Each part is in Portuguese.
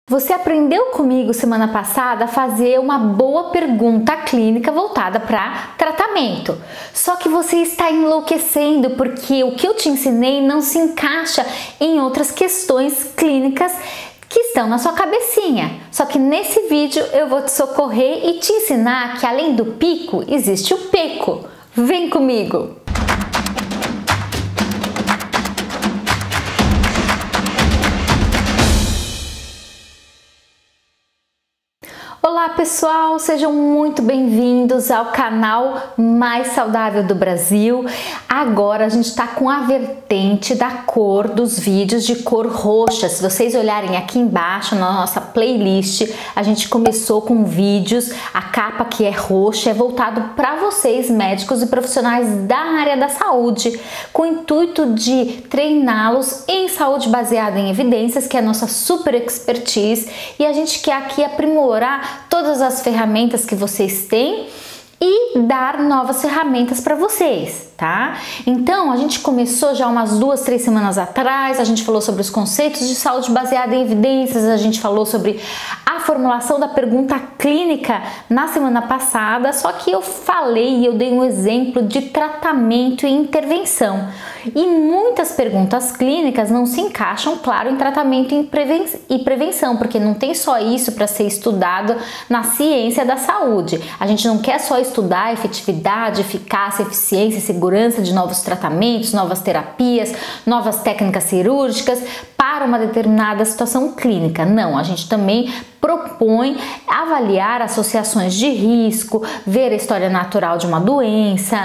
Você aprendeu comigo semana passada a fazer uma boa pergunta clínica voltada para tratamento. Só que você está enlouquecendo porque o que eu te ensinei não se encaixa em outras questões clínicas que estão na sua cabecinha. Só que nesse vídeo eu vou te socorrer e te ensinar que além do pico existe o peco. Vem comigo! Olá pessoal, sejam muito bem-vindos ao canal mais saudável do Brasil. Agora a gente está com a vertente da cor dos vídeos de cor roxa. Se vocês olharem aqui embaixo na nossa playlist, a gente começou com vídeos, a capa que é roxa é voltado para vocês, médicos e profissionais da área da saúde, com o intuito de treiná-los em saúde baseada em evidências, que é a nossa super expertise, e a gente quer aqui aprimorar todas as ferramentas que vocês têm e dar novas ferramentas para vocês, tá? Então, a gente começou já umas 2, 3 semanas atrás, a gente falou sobre os conceitos de saúde baseada em evidências, a gente falou sobre a formulação da pergunta clínica na semana passada, só que eu falei e eu dei um exemplo de tratamento e intervenção. E muitas perguntas clínicas não se encaixam, claro, em tratamento e prevenção, porque não tem só isso para ser estudado na ciência da saúde. A gente não quer só estudar a efetividade, eficácia, eficiência e segurança de novos tratamentos, novas terapias, novas técnicas cirúrgicas para uma determinada situação clínica. Não, a gente também propõe avaliar associações de risco, ver a história natural de uma doença,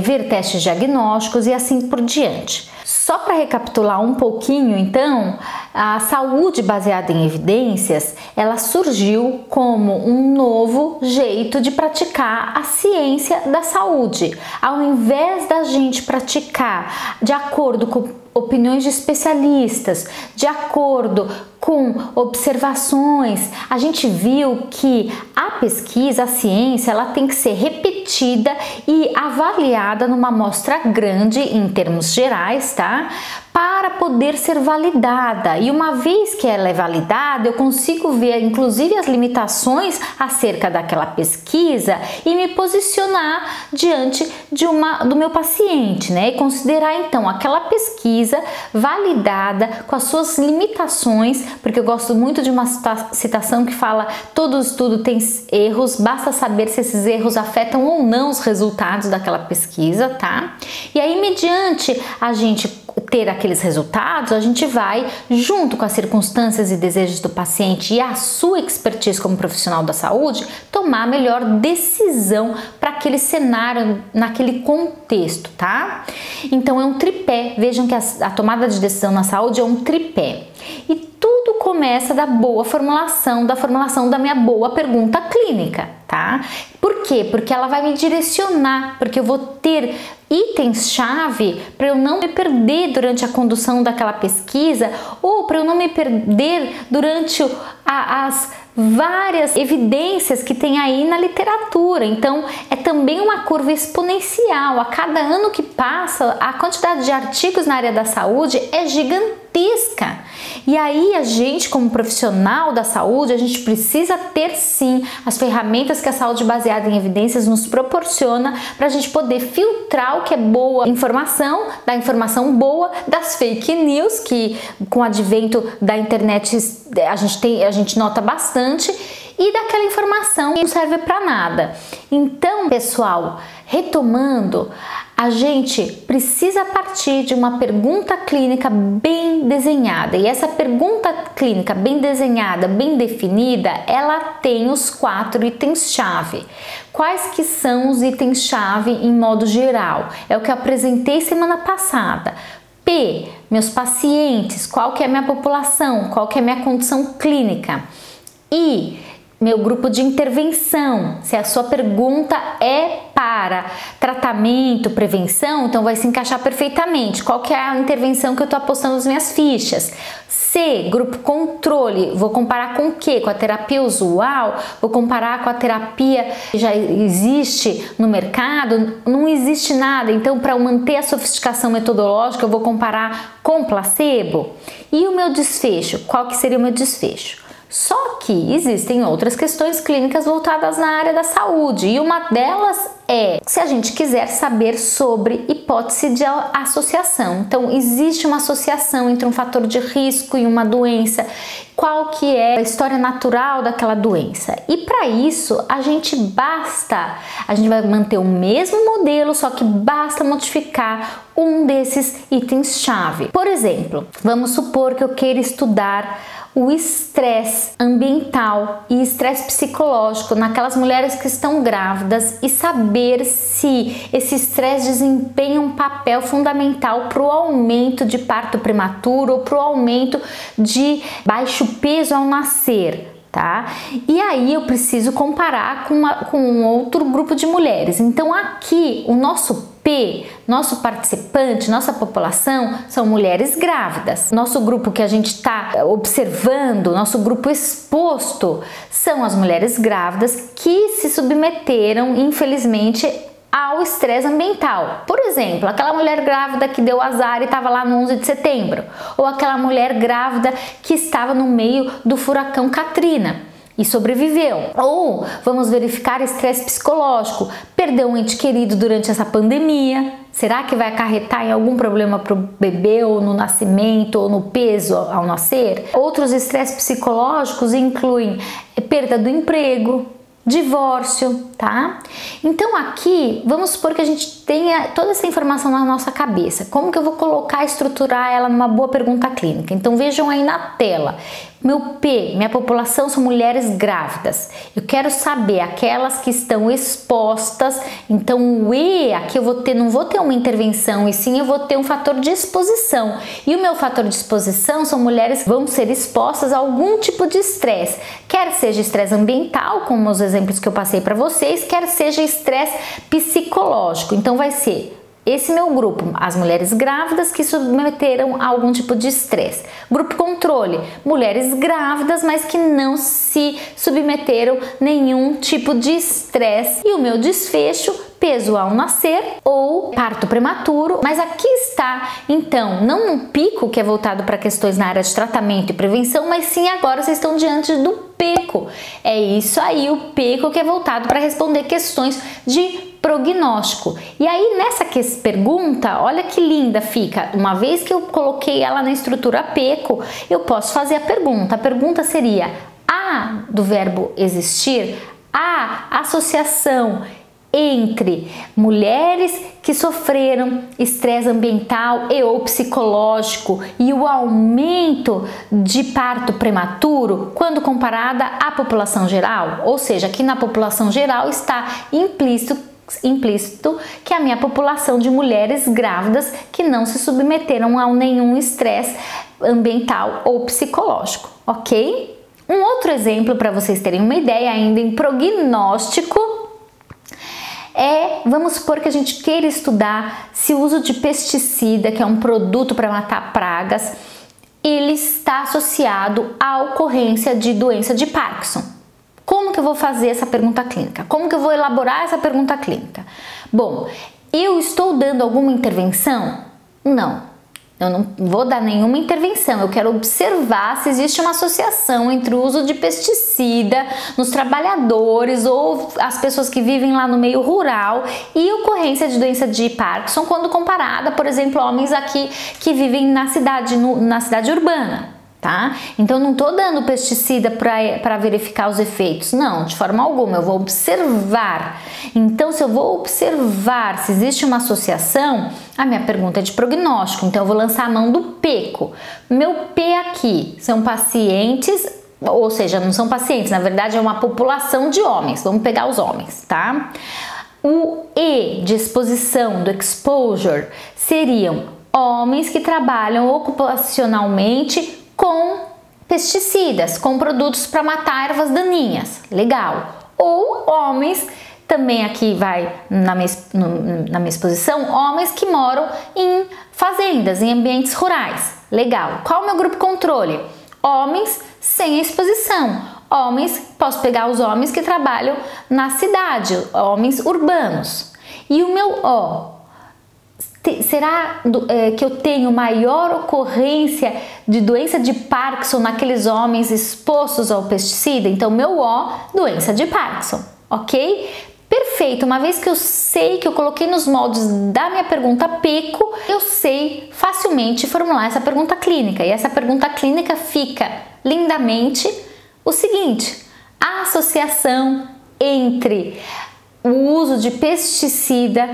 ver testes diagnósticos e assim por diante. Só para recapitular um pouquinho, então, a saúde baseada em evidências, ela surgiu como um novo jeito de praticar a ciência da saúde. Ao invés da gente praticar de acordo com opiniões de especialistas, de acordo com observações, a gente viu que a pesquisa, a ciência, ela tem que ser repetida e avaliada numa amostra grande em termos gerais, tá? Para poder ser validada. E uma vez que ela é validada, eu consigo ver inclusive as limitações acerca daquela pesquisa e me posicionar diante do meu paciente, né? E considerar então aquela pesquisa validada com as suas limitações, porque eu gosto muito de uma citação que fala: todo estudo tem erros, basta saber se esses erros afetam ou não os resultados daquela pesquisa, tá? E aí, mediante a gente ter aqueles resultados, a gente vai, junto com as circunstâncias e desejos do paciente e a sua expertise como profissional da saúde, tomar a melhor decisão para aquele cenário, naquele contexto, tá? Então é um tripé. Vejam que a tomada de decisão na saúde é um tripé. E tudo começa da boa formulação, da minha boa pergunta clínica, tá? Por quê? Porque ela vai me direcionar, porque eu vou ter itens-chave para eu não me perder durante a condução daquela pesquisa ou para eu não me perder durante as várias evidências que tem aí na literatura. Então é também uma curva exponencial. A cada ano que passa, a quantidade de artigos na área da saúde é gigantesca. E aí a gente, como profissional da saúde, a gente precisa ter sim as ferramentas que a saúde baseada em evidências nos proporciona para a gente poder filtrar o que é boa informação, da informação boa, das fake news, que com o advento da internet a gente nota bastante, e daquela informação que não serve para nada. Então, pessoal, retomando, a gente precisa partir de uma pergunta clínica bem desenhada. E essa pergunta clínica bem desenhada, bem definida, ela tem os 4 itens-chave. Quais que são os itens-chave em modo geral? É o que eu apresentei semana passada. P, meus pacientes, qual que é a minha população, qual que é a minha condição clínica. I, meu grupo de intervenção. Se a sua pergunta é para tratamento, prevenção, então vai se encaixar perfeitamente. Qual que é a intervenção que eu estou apostando nas minhas fichas? C, grupo controle. Vou comparar com o quê? Com a terapia usual? Vou comparar com a terapia que já existe no mercado? Não existe nada. Então, para manter a sofisticação metodológica, eu vou comparar com placebo. E o meu desfecho? Qual que seria o meu desfecho? Só que existem outras questões clínicas voltadas na área da saúde, e uma delas é se a gente quiser saber sobre hipótese de associação. Então, existe uma associação entre um fator de risco e uma doença. Qual que é a história natural daquela doença? E para isso, a gente vai manter o mesmo modelo, só que basta modificar um desses itens-chave. Por exemplo, vamos supor que eu queira estudar o estresse ambiental e estresse psicológico naquelas mulheres que estão grávidas e saber se esse estresse desempenha um papel fundamental para o aumento de parto prematuro ou para o aumento de baixo peso ao nascer. Tá? E aí eu preciso comparar com um outro grupo de mulheres. Então aqui o nosso nosso participante, nossa população são mulheres grávidas. Nosso grupo que a gente está observando, nosso grupo exposto, são as mulheres grávidas que se submeteram, infelizmente, ao estresse ambiental. Por exemplo, aquela mulher grávida que deu azar e estava lá no 11 de setembro, ou aquela mulher grávida que estava no meio do furacão Katrina e sobreviveu. Ou vamos verificar estresse psicológico, perdeu um ente querido durante essa pandemia. Será que vai acarretar em algum problema para o bebê, ou no nascimento, ou no peso ao nascer? Outros estresses psicológicos incluem perda do emprego, divórcio, tá? Então aqui, vamos supor que a gente tenha toda essa informação na nossa cabeça. Como que eu vou colocar, estruturar ela numa boa pergunta clínica? Então vejam aí na tela. Meu P, minha população são mulheres grávidas. Eu quero saber aquelas que estão expostas. Então o E, aqui eu não vou ter uma intervenção, e sim eu vou ter um fator de exposição. E o meu fator de exposição são mulheres que vão ser expostas a algum tipo de estresse. Quer seja estresse ambiental, como os exemplos que eu passei para vocês, quer seja estresse psicológico. Então vai ser esse meu grupo, as mulheres grávidas que submeteram a algum tipo de estresse. Grupo controle, mulheres grávidas, mas que não se submeteram a nenhum tipo de estresse. E o meu desfecho, peso ao nascer ou parto prematuro. Mas aqui está, então, não um pico que é voltado para questões na área de tratamento e prevenção, mas sim agora vocês estão diante do PECO. É isso aí, o PECO, que é voltado para responder questões de prognóstico. E aí nessa pergunta, olha que linda fica. Uma vez que eu coloquei ela na estrutura PECO, eu posso fazer a pergunta. A pergunta seria: a do verbo existir, a associação entre mulheres que sofreram estresse ambiental e ou psicológico e o aumento de parto prematuro quando comparada à população geral? Ou seja, aqui na população geral está implícito que a minha população de mulheres grávidas que não se submeteram a nenhum estresse ambiental ou psicológico, ok? Um outro exemplo para vocês terem uma ideia ainda em prognóstico vamos supor que a gente queira estudar se o uso de pesticida, que é um produto para matar pragas, ele está associado à ocorrência de doença de Parkinson. Como que eu vou fazer essa pergunta clínica? Como que eu vou elaborar essa pergunta clínica? Bom, eu estou dando alguma intervenção? Não. Eu não vou dar nenhuma intervenção, eu quero observar se existe uma associação entre o uso de pesticida nos trabalhadores ou as pessoas que vivem lá no meio rural e ocorrência de doença de Parkinson quando comparada, por exemplo, homens aqui que vivem na cidade urbana. Tá? Então eu não estou dando pesticida para verificar os efeitos, não, de forma alguma, eu vou observar. Então se eu vou observar se existe uma associação, a minha pergunta é de prognóstico, então eu vou lançar a mão do PECO. Meu P aqui são pacientes, ou seja, não são pacientes, na verdade é uma população de homens, vamos pegar os homens, tá? O E de exposição, do exposure, seriam homens que trabalham ocupacionalmente com pesticidas, com produtos para matar ervas daninhas, legal. Ou homens, também aqui vai na minha exposição, homens que moram em fazendas, em ambientes rurais, legal. Qual é o meu grupo controle? Homens sem exposição, posso pegar os homens que trabalham na cidade, homens urbanos. E o meu O, será que eu tenho maior ocorrência de doença de Parkinson naqueles homens expostos ao pesticida? Então, meu O, doença de Parkinson, ok? Perfeito, uma vez que eu sei que eu coloquei nos moldes da minha pergunta PICO, eu sei facilmente formular essa pergunta clínica. E essa pergunta clínica fica lindamente o seguinte: a associação entre o uso de pesticida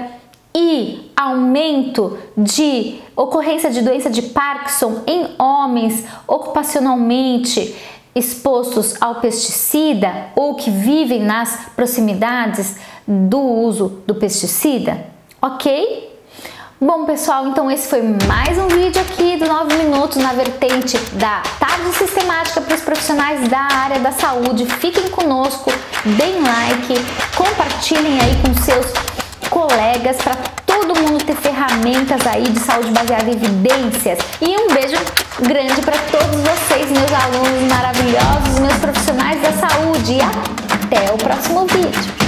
e aumento de ocorrência de doença de Parkinson em homens ocupacionalmente expostos ao pesticida ou que vivem nas proximidades do uso do pesticida, ok? Bom, pessoal, então esse foi mais um vídeo aqui do 9 Minutos na vertente da tarde sistemática para os profissionais da área da saúde. Fiquem conosco, deem like, compartilhem aí com seus colegas para todo mundo ter ferramentas aí de saúde baseada em evidências. E um beijo grande para todos vocês, meus alunos maravilhosos, meus profissionais da saúde. E até o próximo vídeo.